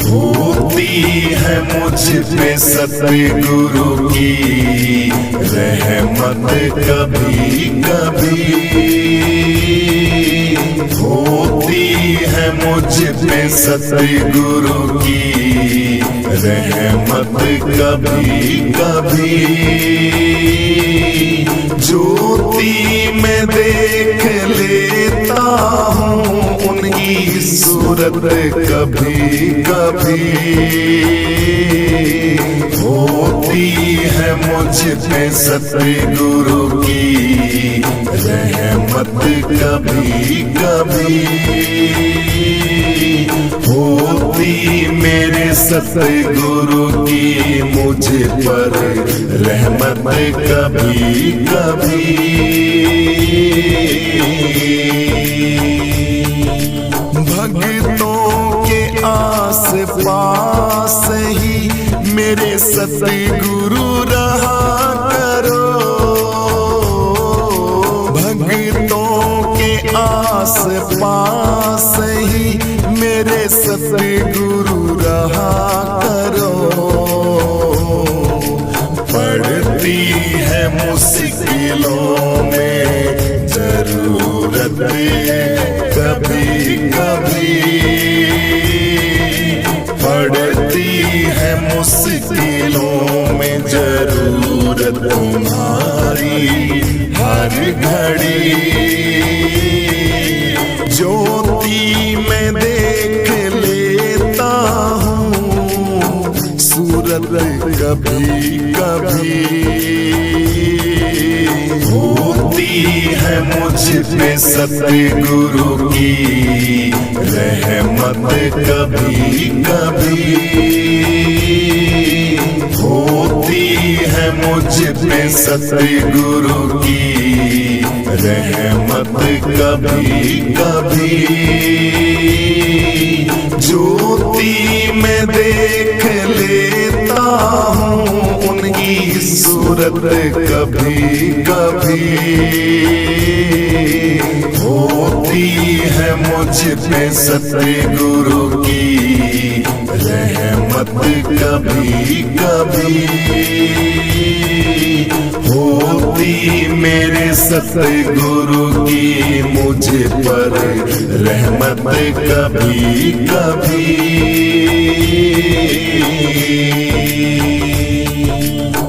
होती है मुझ पे सतगुरु की रहमत कभी कभी, होती है मुझ पे सतगुरु की रहमत कभी कभी। ज्योति में देख लेता हूँ उनकी सूरत कभी कभी, होती है मुझ पे सतगुरु की रहमत कभी कभी, होती मेरे सतगुरु की मुझ पर रहमत कभी कभी। भक्तों के आस पास ही मेरे सतगुरु रहा करो, भक्तों के आस पास ही मेरे सतगुरु रहा करो। पड़ती है मुश्किलों में जरूरत कभी कभी, पड़ती है मुश्किलों में जरूरत तुम्हारी हर घड़ी। ज्योति में देख लेता हूँ सूरत कभी कभी, होती है मुझ पे सतगुरु की रहमत कभी कभी, होती है मुझ पे सतगुरु की रहमत कभी कभी। ज्योति में देख लेता हूँ उनकी सूरत कभी कभी, होती है मुझ पे सतगुरु की रहमत कभी कभी, होती मेरे सतगुरु की मुझ पर रहमत कभी कभी।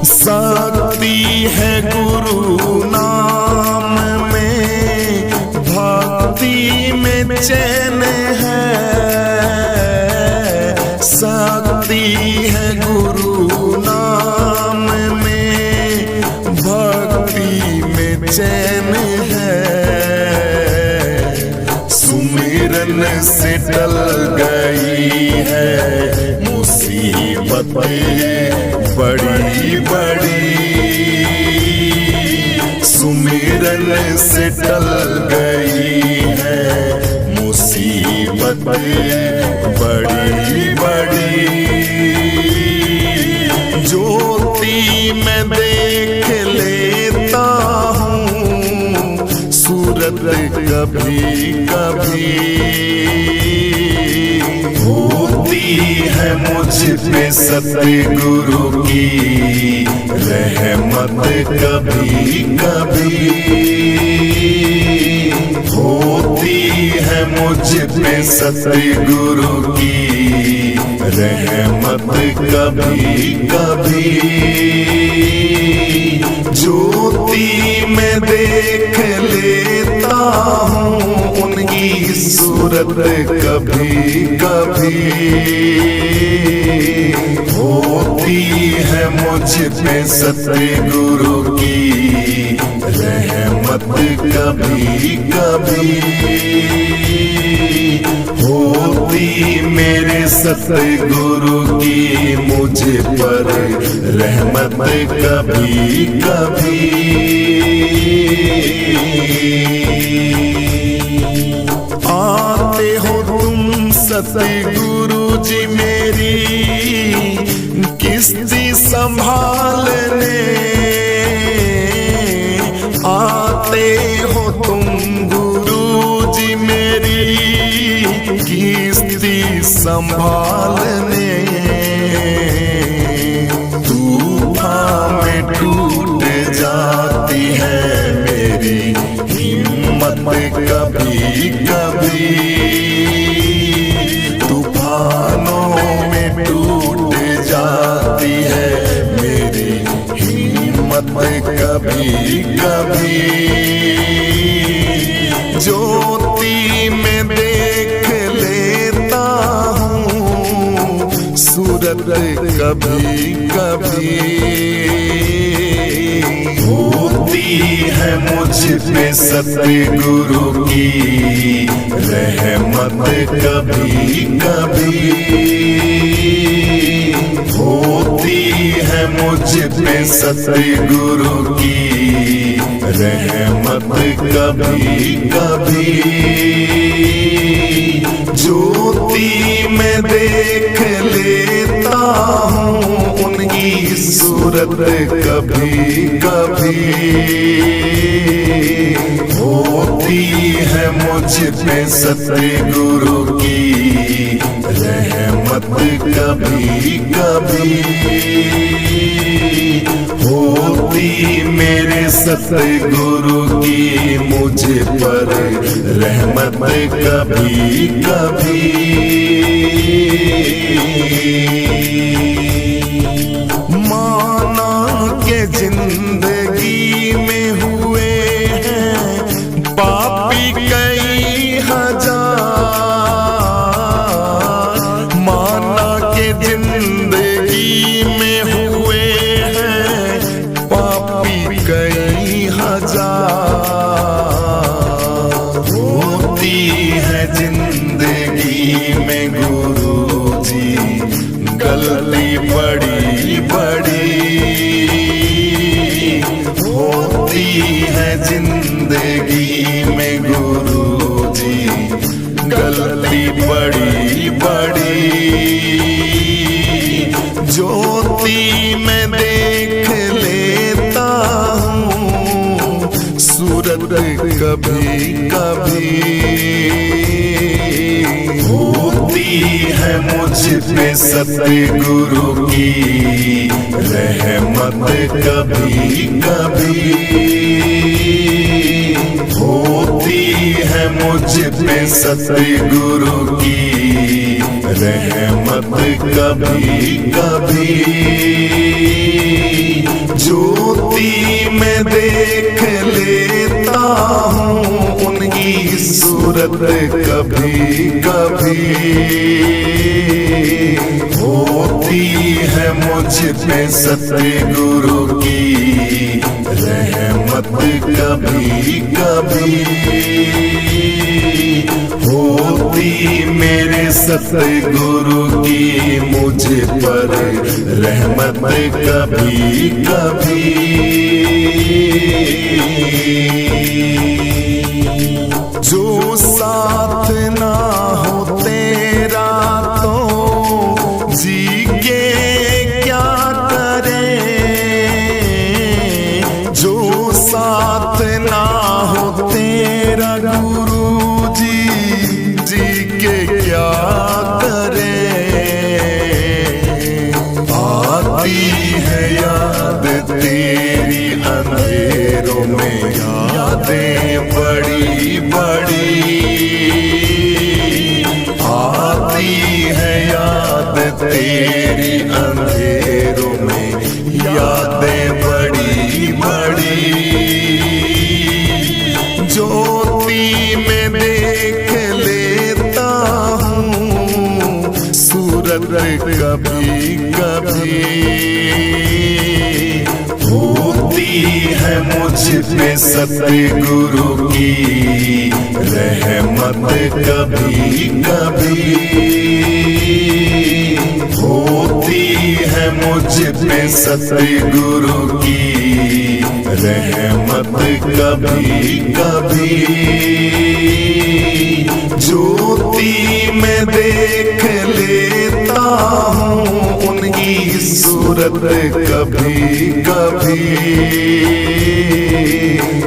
शक्ति है गुरु नाम में, भक्ति में चैन है, शक्ति है गुरु नाम में, भक्ति में चैन है। सुमिरन से टल गई है मुसीबतें बड़ी बड़ी, सुमिरन से टल गई है मुसीबतें बड़ी बड़ी। ज्योति में देख लेता हूँ सूरत कभी कभी, होती है मुझ पे सतगुरु की रहमत कभी कभी, होती है मुझ पे सतगुरु की रहमत कभी कभी। ज्योति में देख लेता हूँ उनकी सूरत कभी कभी, होती है मुझ पे सतगुरु की रहमत कभी कभी, होती मेरे सतगुरु की मुझ पर रहमत कभी कभी। आते हो तुम सतगुरु जी मेरी किस्ती संभालने, आते हो तुम गुरु जी मेरी किस्ती संभालने। तूफान में टूट जाती है मेरी हिम्मत कभी कभी। तूफानों में टूट जाती है मेरी हिम्मत कभी कभी। ज्योति में देख लेता हूँ सूरत कभी कभी। होती है मुझ पे सतगुरु की रहमत कभी कभी। होती है मुझ पे सतगुरु की रहमत कभी कभी। ज्योति में देख लेता हूँ उनकी सूरत कभी कभी। होती है मुझ पे सतगुरु की रहमत कभी कभी। होती मेरे सतगुरु की मुझ पर रहमत कभी कभी। माना के जिंदगी में हुए हैं पापी कई हजार। माना के जिंदगी में हुए हैं पापी कई हजार। होती है जिंदगी में गुरुजी गलती बड़ी बड़ी। होती है जिंदगी में गुरुजी गलती बड़ी बड़ी। ज्योति में देख लेता हूँ सूरत कभी कभी। होती है मुझ पे सतगुरु की रहमत कभी कभी। होती है मुझ पे सतगुरु की रहमत कभी कभी। ज्योति में देख लेता हूँ उनकी सूरत कभी कभी। होती है मुझ पे सतगुरु की रहमत कभी कभी। होती मेरे सतगुरु की मुझ पर रहमत कभी कभी। जो साथ ना हो तेरा तो जी के क्या करे। जो साथ ना हो तेरा गुरु जी के क्या करे। आती है याद तेरी अंधेरों में यादें बड़ी बड़ी। आती है याद तेरी अंधेरों में यादें बड़ी बड़ी। ज्योति में देख लेता हूँ सूरत कभी कभी। होती है मुझ पे सतगुरु की रहमत कभी कभी। होती है मुझ पे सतगुरु की रहमत कभी कभी। ज्योति में देख लेता हूँ उनकी सूरत सूरत कभी कभी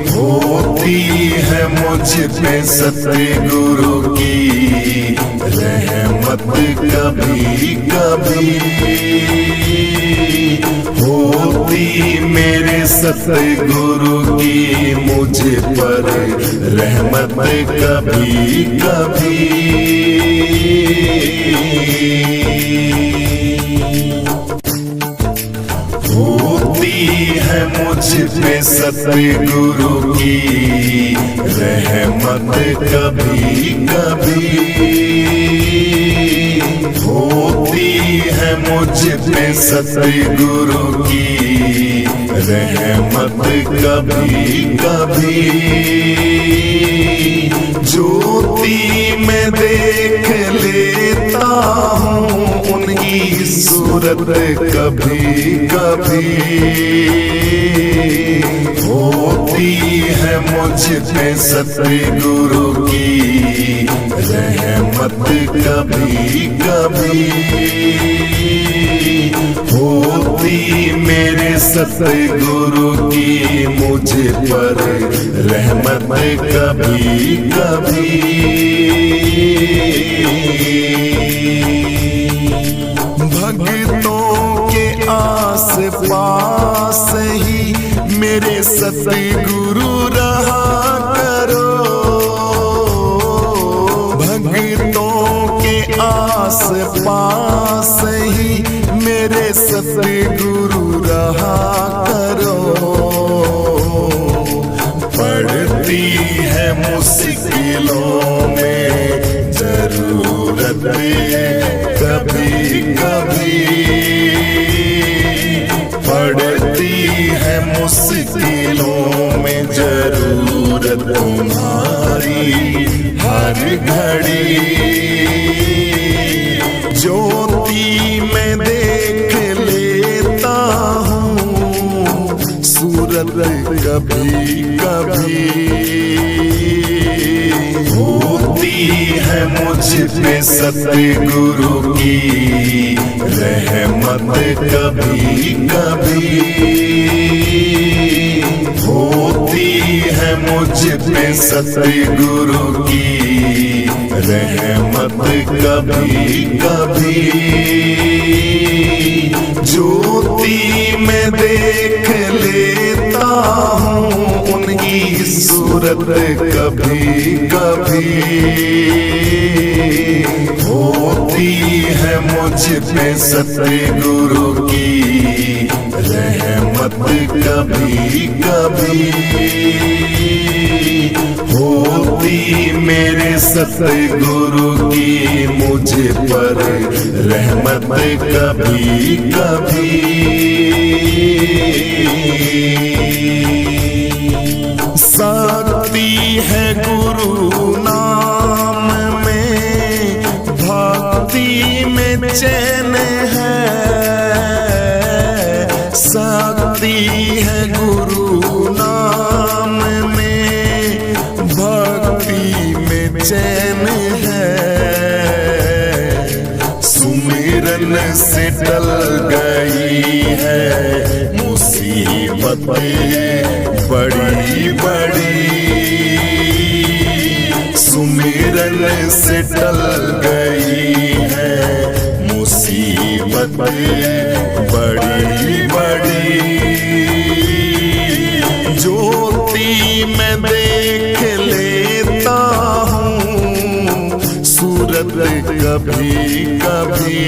होती है मुझ पे सतगुरु की रहमत कभी कभी होती मेरे सतगुरु की मुझ पर रहमत कभी कभी होती है मुझ पे सतगुरु की रहमत कभी कभी होती है मुझ पे सतगुरु की रहमत कभी कभी ज्योति में देख लेता हूँ उनकी सूरत कभी कभी होती है मुझ पे सतगुरु की रहमत कभी कभी होती मेरे सतगुरु की मुझ पर रहमत कभी कभी भक्तों के आस पास ही मेरे सतगुरु रहा करो भक्तों के आस पास ही मेरे सतगुरु रहा करो पड़ती है मुश्किलों में जरूरत कभी कभी पड़ती है मुश्किलों में जरूरत तुम्हारी हर घड़ी ज्योति में देख लेता हूँ सूरत कभी कभी होती है मुझ पे सतगुरु की रहमत कभी कभी होती है मुझ पे सतगुरु की रहमत कभी कभी ज्योति में देख लेता हूँ उनकी सूरत कभी कभी होती है मुझ पे सतगुरु की रहमत कभी कभी होती मेरे सतगुरु की मुझ पर रहमत कभी कभी शक्ति है गुरु नाम में भक्ति में चैन है शक्ति है गुरु नाम में भक्ति में चैन है सुमिरन से टल गई है मुसीबतें बड़ी बड़ी सुमिरन से टल गई है मुसीबतें बड़ी बड़ी ज्योति में देख लेता हूँ सूरत कभी कभी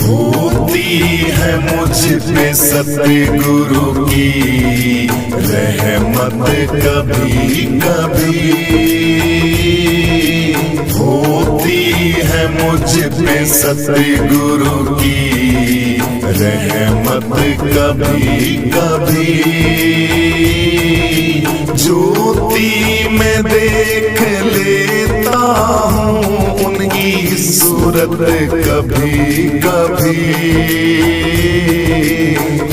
होती है मुझ पे सतगुरु की रहमत कभी कभी होती है मुझ पे सतगुरु की रहमत कभी कभी ज्योति में देख लेता हूँ उनकी सूरत कभी कभी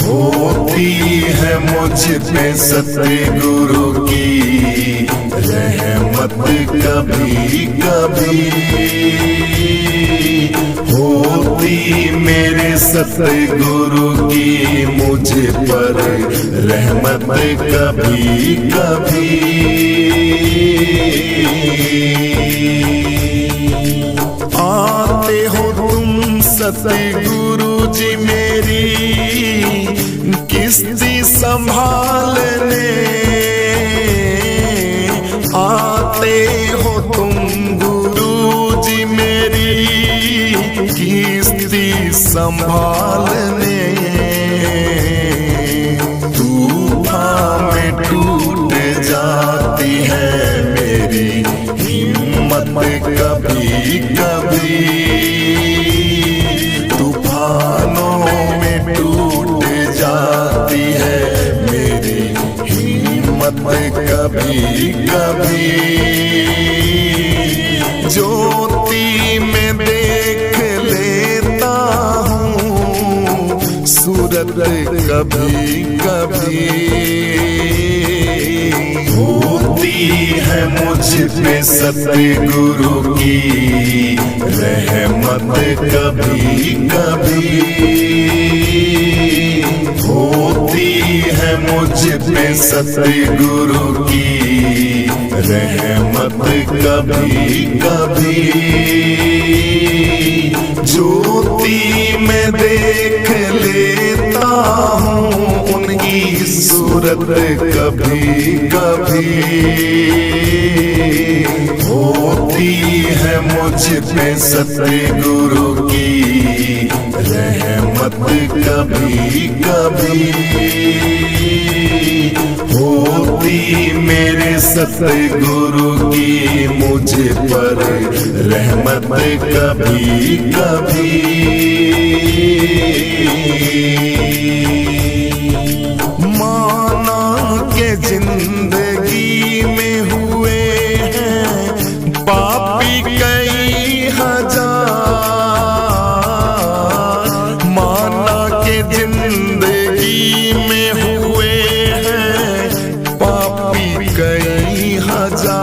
होती है मुझ पे सतगुरु की रहमत कभी कभी होती मेरे सतगुरु की मुझ पर रहमत कभी कभी। आते हो तुम सतगुरु जी मेरी किस्ती संभालने, आते हो तुम गुरु जी मेरी किस्ती संभालने। तूफान में टूट जाती है मेरी हिम्मत कभी कभी, तूफानों में टूट जाती है मेरी हिम्मत कभी कभी। ज्योति में देख लेता हूँ सूरत कभी कभी, होती है मुझ पे सतगुरु की रहमत कभी कभी, होती है मुझ पे सतगुरु की रहमत कभी कभी। ज्योति में देख लेता हूँ उनकी सूरत कभी कभी, होती है मुझ पे सतगुरु की रहमत कभी कभी, होती मेरे सतगुरु की मुझ पर रहमत कभी कभी। माना के जिंदगी में हुए हैं पापी कई हजार, माना के जिंदगी में हुए हैं पापी कई हजार,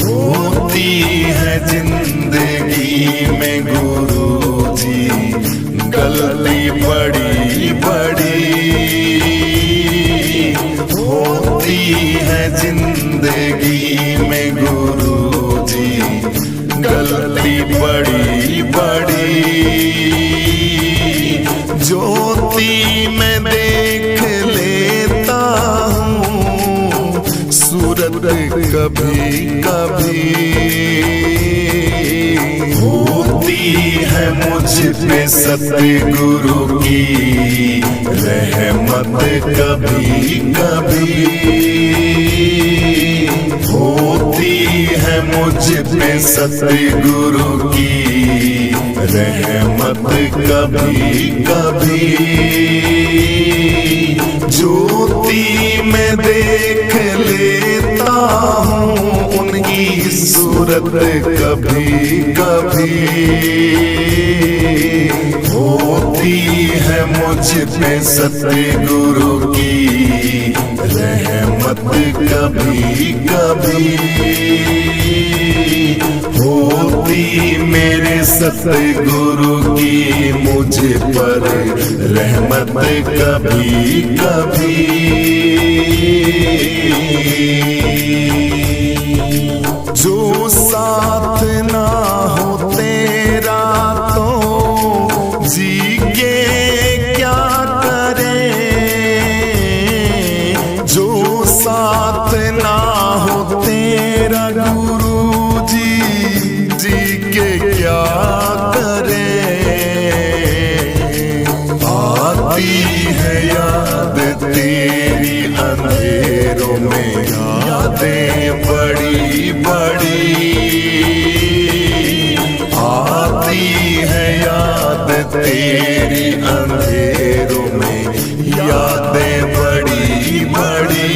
होती है जिंदगी में गुरु जी गलती बड़ी बड़ी, होती है जिंदगी में गुरु जी गलती बड़ी बड़ी। ज्योति में देख लेता हूँ सूरत कभी कभी, होती है मुझ पे सतगुरु की रहमत कभी कभी, होती है मुझ पे सतगुरु की रहमत कभी कभी। ज्योति में देख लेता हूँ उनकी सूरत कभी कभी, होती है मुझ पे सतगुरु की रहमत कभी कभी, होती मेरे सतगुरु की मुझ पर रहमत कभी कभी। जो साथ ना हो तेरा तो जी के क्या करे, जो साथ ना हो तेरा गुरु जी के क्या करे। आती है याद तेरी अंधेरों में, यादें बड़ी बड़ी, आती है याद तेरी अंधेरों में, यादें बड़ी बड़ी।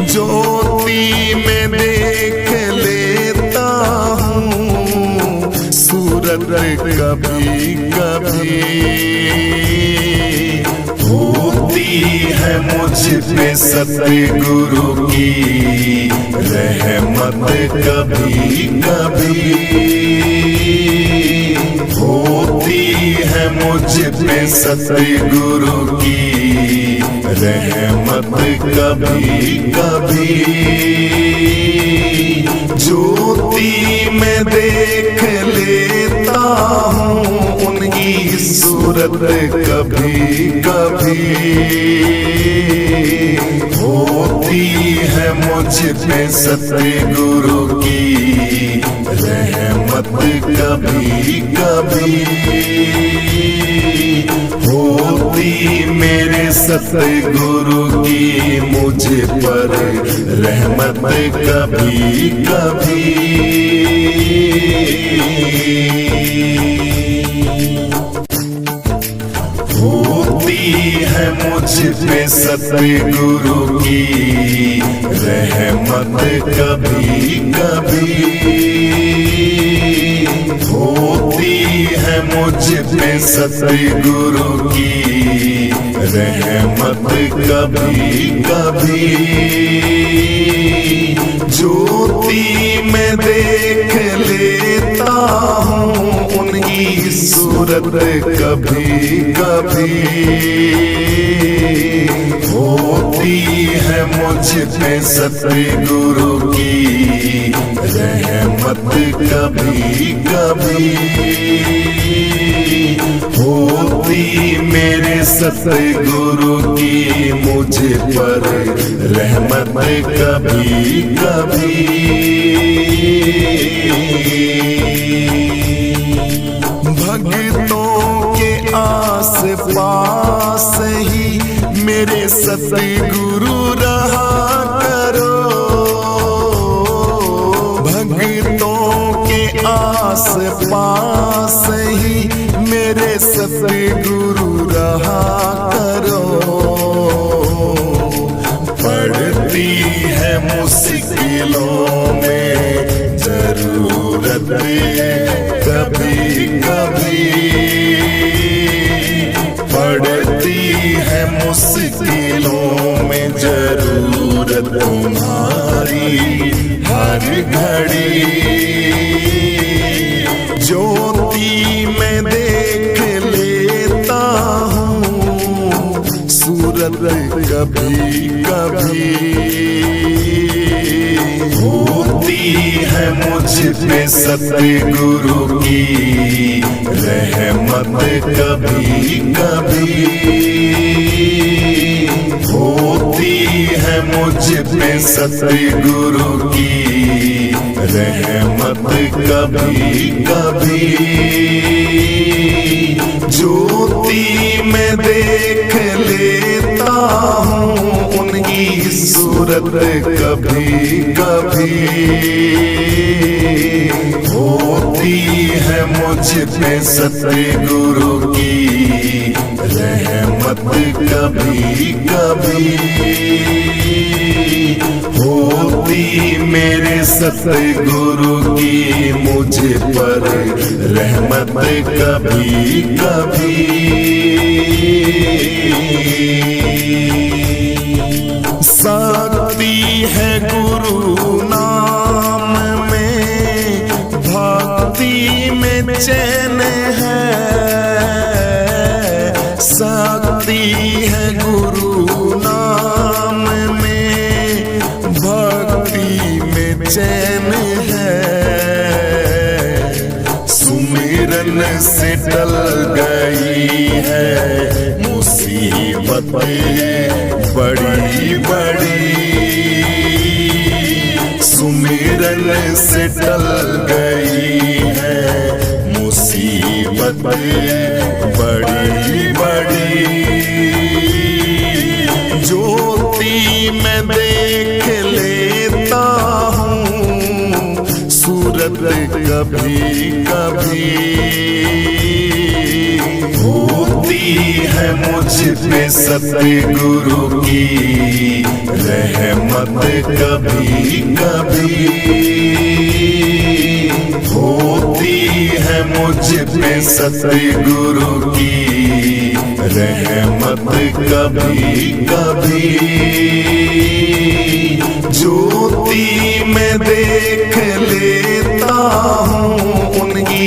ज्योति में देख लेता हूँ सूरत कभी कभी, होती है मुझ पे सतगुरु की रहमत कभी कभी। है मुझ पे सतगुरु की रहमत कभी कभी। ज्योति में देख लेता हूँ उनकी सूरत कभी कभी। होती है मुझ पे सतगुरु की रहमत कभी कभी। होती मेरे सतगुरु की मुझ पर रहमत कभी कभी। होती है मुझ पे सतगुरु की रहमत कभी कभी। होती है मुझ पे सतगुरु की रहमत कभी कभी। ज्योति में देख लेता हूँ उनकी सूरत कभी कभी। होती है मुझ पे सतगुरु की रहमत कभी कभी। होती मेरे सतगुरु की मुझ पर रहमत कभी कभी। भक्तों के आस पास ही मेरे सतगुरु रहा करो। भक्तों के आस पास ही मेरे सतगुरु रहा करो। पड़ती है मुश्किलों में जरूरत कभी कभी। पड़ती है मुश्किलों में जरूरत तुम्हारी हर घड़ी। ज्योति में देख लेता हूँ सूरत कभी कभी। होती है मुझ पे सतगुरु की रहमत कभी कभी। होती है मुझ पे सतगुरु की रहमत कभी कभी। ज्योति में देख लेता हूँ उनकी सूरत कभी कभी। होती है मुझ पे सतगुरु की रहमत कभी कभी। होती मेरे सतगुरु की मुझ पर रहमत कभी कभी। शक्ति है गुरु नाम में, भक्ति में चैन है। शक्ति है गुरु नाम में, भक्ति में चैन है। सुमिरन से टल गई है मुसीबतें बड़ी बड़ी। सुमिरन से टल गई है मुसीबतें बड़ी बड़ी। ज्योति में देख लेता हूँ सूरत कभी कभी। होती है मुझ पे सतगुरु की रहमत कभी कभी। होती है मुझ पे सतगुरु की रहमत कभी कभी। ज्योति में देख लेता हूँ उनकी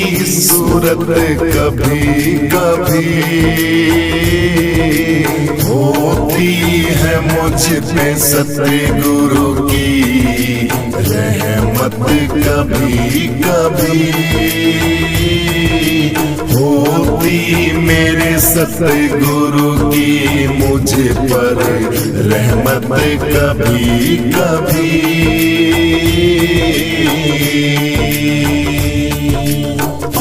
सूरत कभी कभी होती है मुझ पे सतगुरु की रहमत कभी कभी होती मेरे सतगुरु की मुझ पर रहमत कभी कभी।